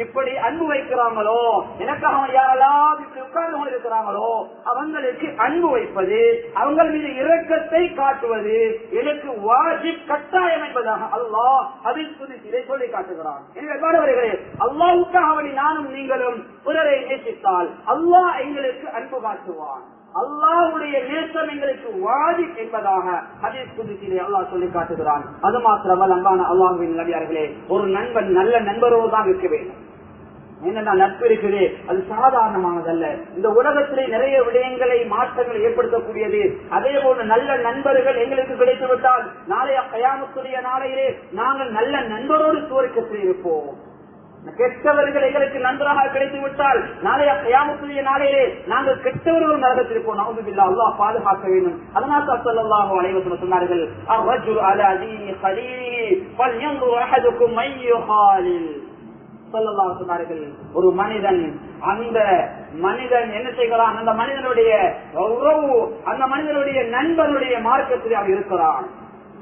இப்படி அன்பு வைக்கிறாங்களோ, எனக்காக யாரெல்லாம் இப்படி உட்கார்ந்து கொண்டிருக்கிறாங்களோ அவங்களுக்கு அன்பு வைப்பது, அவங்கள் மீது இரக்கத்தை காட்டுவது எனக்கு வாஜிப், கட்டாயம் என்பதாக அல்லாஹ் ஹதீஸ் குத்ஸிலே சொல்லி காட்டுகிறான். எனவே அல்லாஹ்வுக்காக நானும் நீங்களும் பிறரை நேசித்தால் அல்லாஹ் எங்களுக்கு அன்பு காட்டுவான். அல்லாஹ்வுடைய நேசம் எங்களுக்கு வாஜிப் என்பதாக ஹதீஸ் குத்ஸிலே அல்லாஹ் சொல்லி காட்டுகிறான். அது மாத்திரமல்ல, அன்பான அல்லாஹ்வின் நல்லடியார்களே, ஒரு நண்பன் நல்ல நண்பரோடு தான் இருக்க வேண்டும். என்னன்னா, நட்பு இருக்குது, அது சாதாரணமானதல்ல. இந்த உலகத்திலே நிறைய விடயங்களை, மாற்றங்களை ஏற்படுத்தக்கூடியது. அதே போல நல்ல நண்பர்கள் எங்களுக்கு கிடைத்து விட்டால் நாளைய கயாமத்துடைய நாளையிலே நாங்கள் நல்ல நண்பரோடு சுவர்க்கத்தில் இருப்போம். கெட்டவர்கள் எங்களுக்கு நன்றாக கிடைத்து விட்டால் நாளைய கயாமத்துடைய நாளையிலே நாங்கள் கெட்டவர்கள் நரகத்தில் இருப்போம். நவுதுபில்லாஹ், அல்லாஹ் பாதுகாக்க வேண்டும். அதனால் ஸல்லல்லாஹு அலைஹி வஸல்லம் சொன்னார்கள், அர்ரஜுல் அலா தீனி கலீலி ஃபல்யன்துர் அஹதுக்கும் மை யுஹாலில். ஸல்லல்லாஹு சொன்னார்கள், ஒரு மனிதன், அந்த மனிதன் என்ன செய்கிறான், அந்த மனிதனுடைய உறவு, அந்த மனிதனுடைய நண்பனுடைய மார்க்கத்தில் அவன் இருக்கிறான்.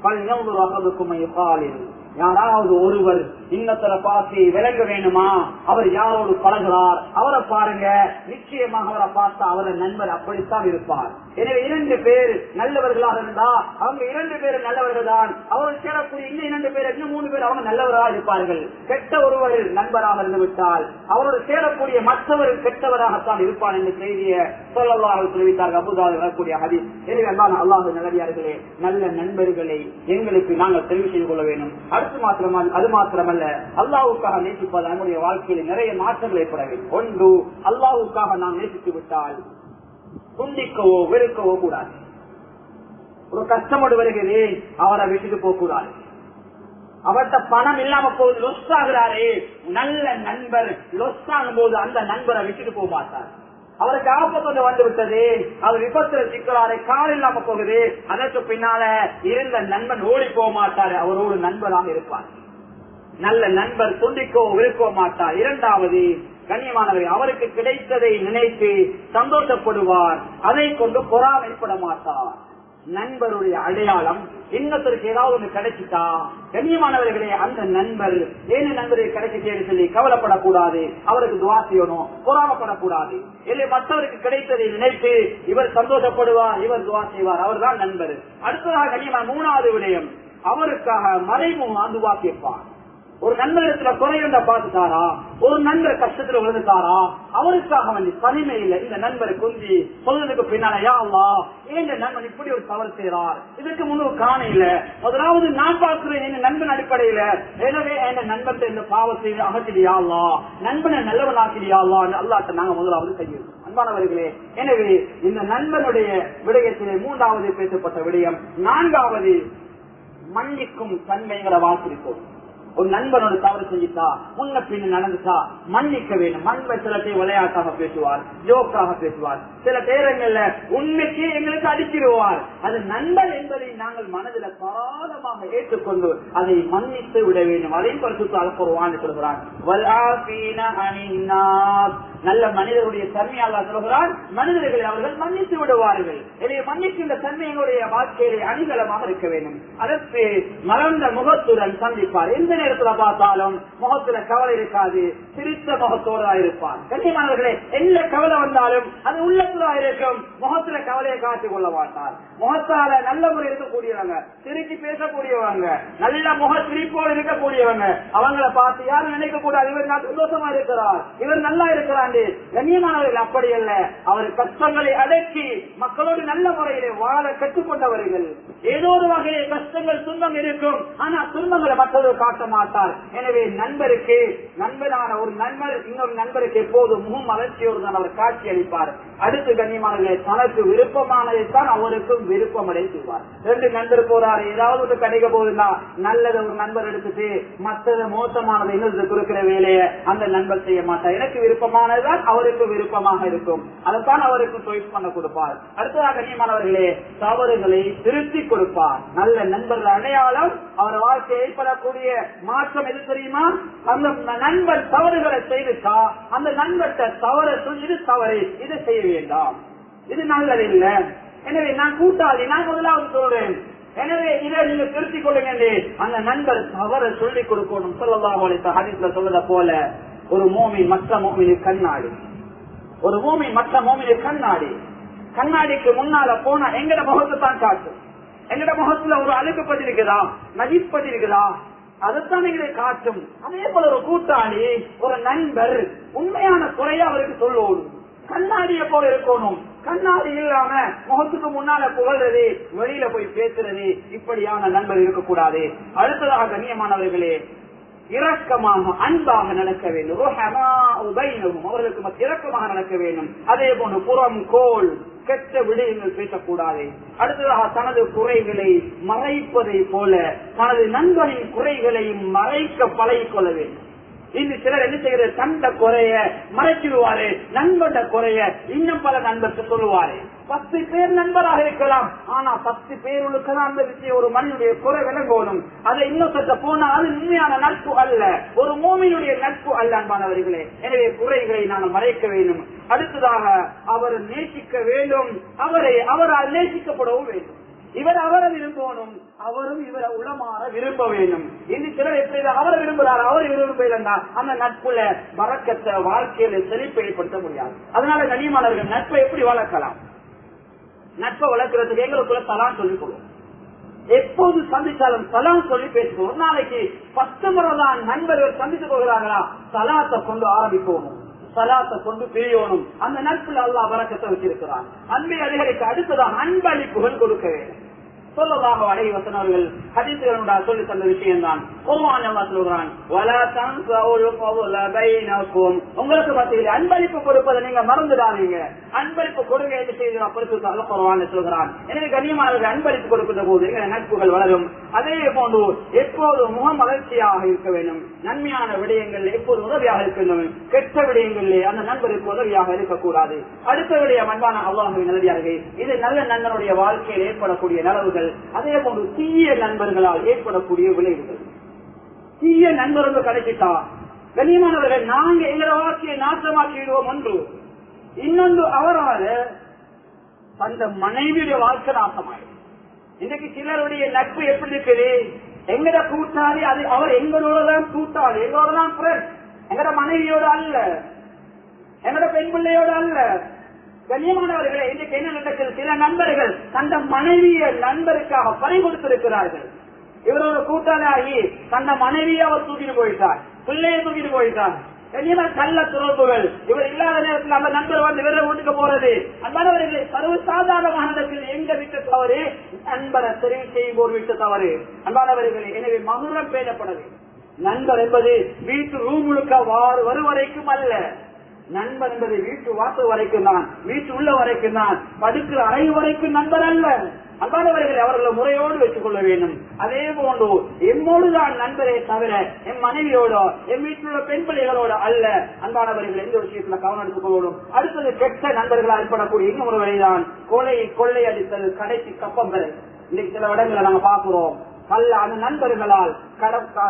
ஃபல்யன்துர் அஹதுக்கும் மை யுஹாலில். யாராவது ஒருவர் இன்னத்தர பார்த்து விளங்க வேணுமா, அவர் யாரோடு பழகிறார், அவரை பாருங்க, நிச்சயமாக அவரை பார்த்தா அவரது நண்பர் அப்படித்தான் இருப்பார். எனவே 2 பேர் நல்லவர்களாக இருந்தா அவங்க 2 பேரும் நல்லவர்கள் தான். அவர்கள் சேரக்கூடிய இன்னும் 2 பேர் இன்னும் 3 பேர் அவங்க நல்லவராக இருப்பார்கள். கெட்ட ஒருவர் நண்பராக இருந்து விட்டால் அவரோடு சேரக்கூடிய மற்றவர் கெட்டவராகத்தான் இருப்பான் என்ற செய்தியை ஸல்லல்லாஹு தெரிவித்தார்கள். அபூதாவுத் வரக்கூடிய ஹதீஸ். எனவே அல்லாஹ் நல்லடியார்களே, நல்ல நண்பர்களை எங்களுக்கு நாங்கள் தெரிவு செய்து கொள்ள வேண்டும். அது மாத்திரமல்ல, அல்லாஹ்வுக்காக நேசிப்பது நம்முடைய வாழ்க்கையில் நிறைய மாற்றங்கள் ஏற்பட வேண்டும். ஒன்று, அல்லாஹ்வுக்காக நாம் நேசித்து விட்டால் துண்டிக்கவோ வெறுக்கவோ கூடாது. ஒரு கஷ்டப்பட்டு வருகிறது, அவரை விட்டுட்டு போக கூடாது. அவர்கிட்ட பணம் இல்லாம போது லொஸ் ஆகிறாரே, நல்ல நண்பர் லொஸ் ஆகும் போது அந்த நண்பரை விட்டுட்டு போக மாட்டார். அவருக்கு ஆபத்து வந்து விட்டது, அவர் விபத்துல சிக்கிறாரு, கால் இல்லாம போகுது, அதற்கு பின்னால இருந்த நண்பன் ஓடி போக மாட்டாரு, அவரோடு நண்பராக இருப்பார். நல்ல நண்பர் துண்டிக்கவோ வெறுக்கவோ மாட்டார். இரண்டாவது, கண்ணியமானவர்கள், அவருக்கு கிடைத்ததை நினைத்து சந்தோஷப்படுவார், அதை கொண்டு பொறாமைப்பட மாட்டார். நண்பருடைய அடையாளம் இன்னத்திற்கு ஏதாவது ஒன்று கிடைச்சிட்டா, கண்ணியமானவர்களே, அந்த நண்பர் ஏன் நண்பருக்கு கிடைச்சிட்டேன்னு சொல்லி கவலைப்படக்கூடாது, அவருக்கு துவா செய்யணும், பொறாமப்படக்கூடாது. இல்லை, மற்றவருக்கு கிடைத்ததை நினைத்து இவர் சந்தோஷப்படுவார், இவர் துவா செய்வார், அவர் தான் நண்பர். அடுத்ததாக கண்ணியமான 3வது விடயம், அவருக்காக மறைமுக துவா கேட்பார். ஒரு நண்பரிடத்துல குறைந்த பார்த்துட்டாரா, ஒரு நண்பர் கஷ்டத்துல விழுந்துட்டாரா, அவருக்காக வந்து தனிமையில இந்த நண்பரை கொஞ்சி சொல்றதுக்கு பின்னால, யா அல்லாஹ், ஏன் நண்பன் இப்படி ஒரு தவறு செய்யறார், இதுக்கு முன்னூறு காணையில முதலாவது நான் பார்க்கிறேன் என் நண்பன் அடிப்படையில, எனவே என் நண்பன் இந்த பாவத்தை அகற்றியா அல்லாஹ், நண்பனை நல்லவனாக்கிறியா அல்லாஹ், அல்லாஹ்ட்ட நாங்க முதலாவது செய்யணும். அன்பானவர்களே, எனவே இந்த நண்பனுடைய விடயத்திலே 3வது பேசப்பட்ட விடயம். 4வது, மன்னிக்கும் தன்மைகளை வாசிப்போம். ஒரு நண்பனோட தவறு செஞ்சுட்டா, முன்ன பின்ன நடந்துட்டா மன்னிக்க வேண்டும். நண்பர் சில பேர் விளையாட்டாக பேசுவார், ஜோக்காக பேசுவார், சில நேரங்கள்ல உண்மைக்கு எங்களுக்கு அடிச்சிருவார். அது நண்பர் என்பதை நாங்கள் மனதில் தாராளமாக ஏற்றுக்கொண்டு அதை மன்னித்து விட வேண்டும். அதையும் பரிசுத்த அல்குர்ஆன் சொல்கிறான், நல்ல மனிதருடைய தன்மையாக சொல்கிறான், மனிதர்களை அவர்கள் மன்னித்து விடுவார்கள். எனவே மன்னிக்கின்ற தன்மை எங்களுடைய வாழ்க்கையிலே அணிகலமாக இருக்க வேண்டும். அதற்கு மலர்ந்த முகத்துடன் சந்திப்பார். எந்த நேரத்துல பார்த்தாலும் முகத்துல கவலை இருக்காது, சிரித்த முகத்தோடு இருப்பார். கண்ணியமானவர்களே, என்ன கவலை வந்தாலும் அது உள்ளத்துல இருக்கும், முகத்துல கவலையை காட்டிக் கொள்ள மாட்டார். முகத்தால நல்ல முறை இருக்கக்கூடியவங்க, சிரிச்சு பேசக்கூடியவங்க, நல்ல முக சிரிப்போடு இருக்கக்கூடியவங்க, அவங்களை பார்த்து யாரும் நினைக்க கூடாது, இவர் சந்தோஷமா இருக்கிறார், இவர் நல்லா இருக்கிறார். கண்ணியமானவர்கள் அப்படி அல்ல, அவர் கஷ்டங்களை அடக்கி மக்களோடு நல்ல முறையிலே வாழ கற்றுக்கொண்டவர்கள். ஏதோ ஒரு வகையில் கஷ்டங்கள் துன்பம் இருக்கும், ஆனா துன்பங்களை மற்றவர்கள் காட்ட மாட்டார். எனவே நண்பருக்கு நண்பனான ஒரு நண்பர் இன்னொரு நண்பருக்கு எப்போது முகம் மலர்ச்சியோடு தான் அவர் காட்சி அளிப்பார். அடுத்து கண்ணியமானவர்களே, தனக்கு விருப்பமானதைத்தான் அவருக்கும் விருப்பம் அடைத்துவார். 2 நண்பர் போறாரு, ஏதாவது ஒரு கிடைக்க போகுதுன்னா நல்லது ஒரு நண்பர் எடுத்துட்டு மற்றது மோசமானதை இன்னொரு கொடுக்கிற வேலையை அந்த நண்பர் செய்ய மாட்டார். எனக்கு விருப்பமானதுதான் அவருக்கு விருப்பமாக இருக்கும், அதைத்தான் அவருக்கு சாய்ஸ் பண்ண கொடுப்பார். அடுத்ததாக கண்ணியமானவர்களே, தவறுகளை திருத்தி கொடுப்பார். நல்ல நண்பர்கள் அடையாளம் அவர் வாழ்க்கை ஏற்படக்கூடிய மாற்றம் எது தெரியுமா? அந்த நண்பர் தவறுகளை செய்துட்டா அந்த நண்பர்கிட்ட தவறு, இது தவறு, இது செய்ய வேண்டாம், இது நல்லதில்லை, எனவே நான் கூட்டாளி, நான் முதலாவது சொல்றேன், எனவே இதை நீங்க திருத்திக் கொள்ளுங்க. அந்த நண்பர் தவறு சொல்லிக் கொடுக்கணும். ஸல்லல்லாஹு அலைஹி வஸல்லம் ஹதீஸ்ல சொல்றத போல, ஒரு மூமின் மற்ற மூமினுக்கு கண்ணாடி, ஒரு மூமின் மற்ற மூமினுக்கு கண்ணாடி. கண்ணாடிக்கு முன்னால போனா எங்கட முகத்தை தான் காட்டும். எங்கட முகத்துல ஒரு அழுக்கு பதிருக்குதா, நஜீஸ் பதிருக்குதா, அதைத்தான் எங்களை காட்டும். அதே போல ஒரு கூட்டாளி, ஒரு நண்பர் உண்மையான குறையா அவருக்கு சொல்லணும். கண்ணாடிய போல இருக்கணும். கண்ணாடி இல்லாம முகத்துக்கு முன்னால புகழ்றது, வெளியில போய் பேசுறது, இப்படியான நண்பர் இருக்கக்கூடாது. அடுத்ததாக கண்ணியமானவர்களே, இரக்கமாக அன்பாக நடக்க வேண்டும். அவர்களுக்கு இரக்கமாக நடக்க வேண்டும். அதே போன்று புறம் கோல் கெட்ட விடயங்கள் பேசக்கூடாது. அடுத்ததாக தனது குறைகளை மறைப்பதை போல தனது நண்பனின் குறைகளையும் மறைக்க பழகிக் கொள்ள வேண்டும். இன்று சிலர் என்ன செய்கிற, தந்த குறைய மறைச்சிடுவாரு, நண்பண்ட குறைய இன்னும் பல நண்பர்கள் சொல்லுவாரு. 10 பேர் நண்பராக இருக்கலாம், ஆனா 10 பேருக்கு தான் அந்த விஷயம் ஒரு மனிதனுடைய குறை விளங்கணும். அதை இன்னும் சற்ற போனா அது உண்மையான நட்பு அல்ல, ஒரு மூமினுடைய நட்பு அல்ல. அன்பானவர்களே, எனவே குறைகளை நாம் மறைக்க வேண்டும். அடுத்ததாக அவர் நேசிக்க வேண்டும், அவரால் நேசிக்கப்படவும் வேண்டும். இவர் அவரை விரும்பணும், அவரும் இவரை உளமாற விரும்ப வேண்டும். இன்று சிலர் எப்படி அவரை விரும்புகிறார், அவர் விரும்புகிறா, அந்த நட்புல பரக்கத்தை வாழ்க்கையில செழிப்பை ஏற்படுத்த முடியாது. அதனால கண்ணியமானவர்கள் நட்பை எப்படி வளர்க்கலாம்? நட்பை வளர்க்கறதுக்கு எங்களுக்குள்ள சலாம் சொல்லிக் கொள்வோம். எப்போது சந்திச்சாலும் சலாம் சொல்லி பேசுவோம். ஒரு நாளைக்கு 10 முறை தான் நண்பர்கள் சந்தித்து போகிறார்களா, சலாத்தை கொண்டு ஆரம்பிப்போம், சலாத்தை கொண்டு பிரியணும். அந்த நட்புல அல்லாஹ் பரக்கத்தை வச்சிருக்கிறான். அன்பை அதிகரிக்க அடுத்ததான் அன்பளிப்புகள் கொடுக்க வேண்டும். ஸல்லல்லாஹு அலைஹி வஸல்லம் அவர்கள் ஹதீஸ்களுடைய சொல்லி தந்த விஷயம் தான். குர்ஆன் அல்லாஹ் சொல்றான், வலா தன்ஸவுல் ஃபضل பைனக்கும், உங்களுக்கு மத்தியில் அன்பளிப்பு கொடுப்பதை நீங்க மறந்துடாதீங்க. அன்பளிப்பு கொடுங்க என்று செய்து பரிசுத்த அல்லாஹ் குர்ஆனில் சொல்றான். எனவே கண்ணியமானவர்கள் அன்பளிப்பு கொடுக்கிற போது நட்புகள் வளரும். அதே போன்று எப்போது முகமலர்ச்சியாக இருக்க வேண்டும், நன்மையான விடயங்கள் எப்போது உதவியாக இருக்க வேண்டும், கெட்ட விடயங்களிலே அந்த நண்பருக்கு உதவியாக இருக்கக்கூடாது. அடுத்த விடயம் அன்பான அல்லாஹ்வின் நல்லடியார்களே, இது நல்ல நண்பனுடைய வாழ்க்கையில் ஏற்படக்கூடிய நலவுகள். அதே போன்று தீய நண்பர்களால் ஏற்படக்கூடிய விளைவுகள். தீய நண்பர்கள் கிடைச்சிட்டா கண்ணியமானவர்கள் நாங்க எங்களோட வாழ்க்கையை நாசமாக்கிடுவோம். ஒன்று, இன்னொன்று அவரால் அந்த மனைவியுடைய வாழ்க்கை நாசமாயிடும். இன்னைக்கு சிலருடைய நட்பு எப்படி இருக்குது, எங்கட கூட்டாளி அது அவர் எங்களோட தான் கூட்டாளி, எங்களோட தான் ஃப்ரெண்ட், எங்கட மனைவியோட அல்ல, எங்கட பெண் பிள்ளையோட அல்ல. கண்ணியமானவர்களே, இன்றைக்கு என்ன நடக்கிறது, சில நண்பர்கள் தந்த மனைவியை நண்பருக்காக பறி கொடுத்திருக்கிறார்கள். இவரோட கூட்டாளி தந்த மனைவியை அவர் தூக்கிட்டு போயிட்டார், பிள்ளையை தூக்கிட்டு போயிட்டார். கள்ள தொடர்புகள், இவர் இல்லாத நேரத்தில் அந்த நண்பர் வந்து வேற வீட்டுக்கு போறது. அன்பானவர்களே, சர்வசாதாரணமானதற்கு எங்க விட்டு தவறு, நண்பரை தெரிவு செய்வோர் விட்டு தவறு. அன்பானவர்களே, எனவே மகுரம் பேணப்படவே. நண்பர் என்பது வீட்டு ரூம் முழுக்க வருவரைக்கும் அல்ல, நண்பர் என்பது வீட்டு வாசல் வரைக்கும் தான், வீட்டு உள்ள வரைக்கும் தான், படுக்கிற அறை வரைக்கும் நண்பர் அல்ல. அன்பானவர்களை அவர்களை முறையோடு வைத்துக் கொள்ள வேண்டும். அதே போன்று எம்மோடுதான் நண்பரே தவிர என் மனைவியோட என் வீட்டில் உள்ள பெண் பிள்ளைகளோட அல்ல. அன்பானவர்கள் எந்த விஷயத்துல கவனம் எடுத்துக் கொள்ளணும். அடுத்தது கெட்ட நண்பர்களால் ஏற்படக்கூடிய இன்னொரு வழிதான் கொள்ளை அடித்தல், கடைசி கப்பம் பெற. இன்னைக்கு சில இடங்களை நாங்க பாக்குறோம், அந்த நண்பர்களால்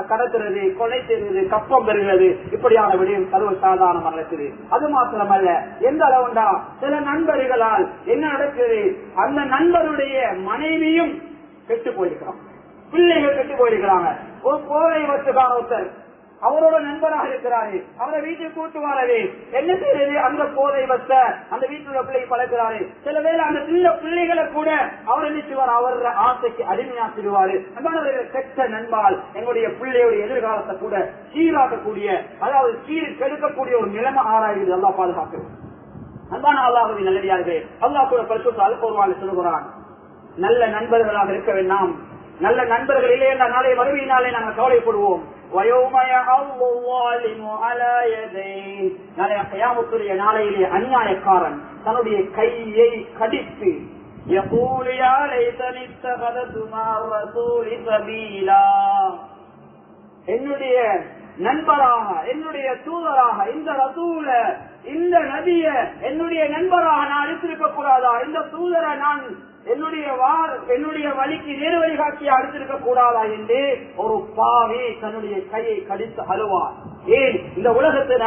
கடத்துறது, கொலை செய்வது, கப்பம் பெறுகிறது, இப்படியான விடயம் சர்வசாதாரணமாக நடக்குது. அது மாத்திரமல்ல, எந்த அளவுண்டா சில நண்பர்களால் என்ன நடக்குது, அந்த நண்பருடைய மனைவியும் கெட்டு போயிருக்கிறான், பிள்ளைகள் கெட்டு போயிருக்கிறாங்க. ஒரு போதை வச்சுக்கான ஒருத்தர் அவரோட நண்பராக இருக்கிறாரு, அவரை வீட்டுக்கு கூட்டு வரவே என்ன செய்யறது, அந்த போதை வச்ச அந்த வீட்டுல பிள்ளை பழக்கிறாரு. சில வேளை அந்த பிள்ளைகளை கூட அவர் நினைச்சுவார், அவர் ஆசைக்கு அடிமையாக்கிடுவாரு. அன்பானவர்கள், கெட்ட நண்பால் எங்களுடைய பிள்ளையுடைய எதிர்காலத்தை கூட சீராக்கக்கூடிய, அதாவது சீர் கெடுக்கக்கூடிய ஒரு நிலைமை ஆராய்வது அல்லாஹ் பாதுகாக்கிறது. அன்பான அல்லாஹ்வின் நல்லடியார்களே, அல்லாஹ் கூட பரிசுத்த அல் குர்ஆனில் சொல்கிறான், நல்ல நண்பர்களாக இருக்க வேண்டாம். நல்ல நண்பர்கள் இல்லை என்ற நாளை மறுமையினாலே நாங்கள் கவலைப்படுவோம். நாளையிலே அநியாயக்காரன் தன்னுடைய கையை கடித்து என்னுடைய நண்பராக, என்னுடைய தூதராக இந்த ரசூல, இந்த நபிய என்னுடைய நண்பராக நான் எடுத்திருக்க கூடாதா, இந்த தூதரை நான் என்னுடைய வழிக்கு நேரு வழிகாட்சியை அடுத்திருக்க கூடாதா என்று ஒரு பாவி தன்னுடைய கையை கடித்து அழுவார். ஏன் இந்த உலகத்தில்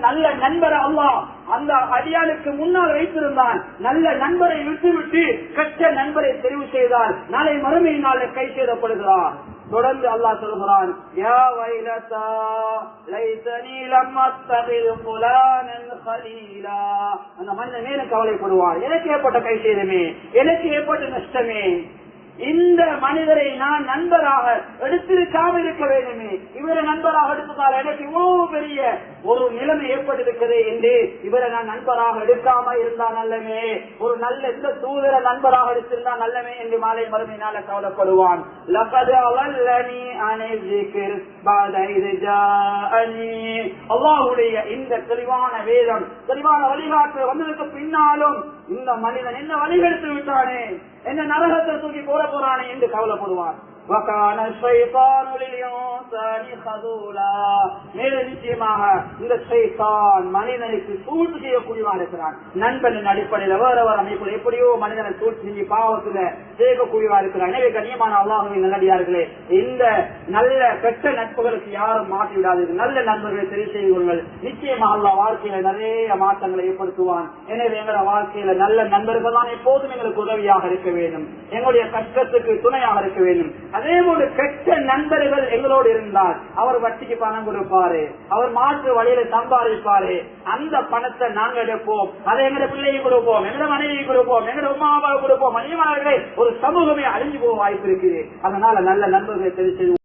நல்ல நண்பரை அல்லாஹ் அந்த அடியானுக்கு முன்னால் வைத்திருந்தான். நல்ல நண்பரை விட்டுவிட்டு கெட்ட நண்பரை தெரிவு செய்தால் நாளை மறுமையினால் கை செய்யப்படுகிறார். தொடர்ந்து அல்லாஹ் சொல்கிறான், யா வைலதா லைதனி லம் அத்தகிது ஃபுலானன் கலீலா. அந்த மனிதன் மேலும் கவலைப்படுவார், எனக்கு ஏற்பட்ட கை சேதமே, எனக்கு ஏற்பட்ட நஷ்டமே, இந்த மனிதரை நான் நண்பராக எடுத்திருக்காமல் இருக்க வேண்டுமே, இவரை நண்பராக எடுத்ததால் எனக்கு இவ்வளவு பெரிய ஒரு நிலைமை ஏற்பட்டிருக்கிறது என்று இவரை நான் நண்பராக எடுக்காம இருந்தா நல்லமே, ஒரு நல்ல இந்த தூதரை நண்பராக எடுத்திருந்தா நல்லமே என்று மாலை மறுமையினால கவலைப்படுவான். அல்லாஹ்வுடைய இந்த தெளிவான வேதம், தெளிவான வழிகாட்டு வந்ததுக்கு பின்னாலும் இந்த மனிதன் என்ன வழிகெடுத்து விட்டானே, என்ன நரகத்தை தூக்கி போறானே என்று கவலைப்படுவான். நிச்சயமாக இந்த ஷைத்தான் மனிதனுக்கு சூழ்ச்சி செய்யக்கூடியவன் இருக்கிறான். நண்பனின் அடிப்படையில் வேற அமைப்புல எப்படியோ மனிதனை சூழ்ச்சி செஞ்சு பாவத்துல சேர்க்கக்கூடியவா இருக்கிறான். எனவே கண்ணியமான அல்லாஹ்வின் நல்லடியார்களே, இந்த நல்ல கெட்ட நட்புகளுக்கு யாரும் மாற்றி விடாதீர்கள். நல்ல நண்பர்களை தெரிவு செய்து கொள்ளுங்கள். நிச்சயமாக அல்லாஹ் வாழ்க்கையில நிறைய மாற்றங்களை ஏற்படுத்துவான். எனவே எங்களோட வாழ்க்கையில நல்ல நண்பர்கள் தான் எப்போதும் எங்களுக்கு உதவியாக இருக்க வேண்டும், எங்களுடைய கஷ்டத்துக்கு துணையாக இருக்க வேண்டும். அதே போல கெட்ட நண்பர்கள் எங்களோடு இருந்தால் அவர் வட்டிக்கு பணம் கொடுப்பாரு, அவர் மாற்று வழியில சம்பாதிப்பாரு. அந்த பணத்தை நாங்க எடுப்போம், அதை எங்க பிள்ளையை கொடுப்போம், எங்க மனைவி கொடுப்போம், எங்க உமா அப்பாவை கொடுப்போம். மனிதர்களே ஒரு சமூகமே அழிஞ்சு போக வாய்ப்பு இருக்குது. அதனால நல்ல நண்பர்களை தெரிவித்து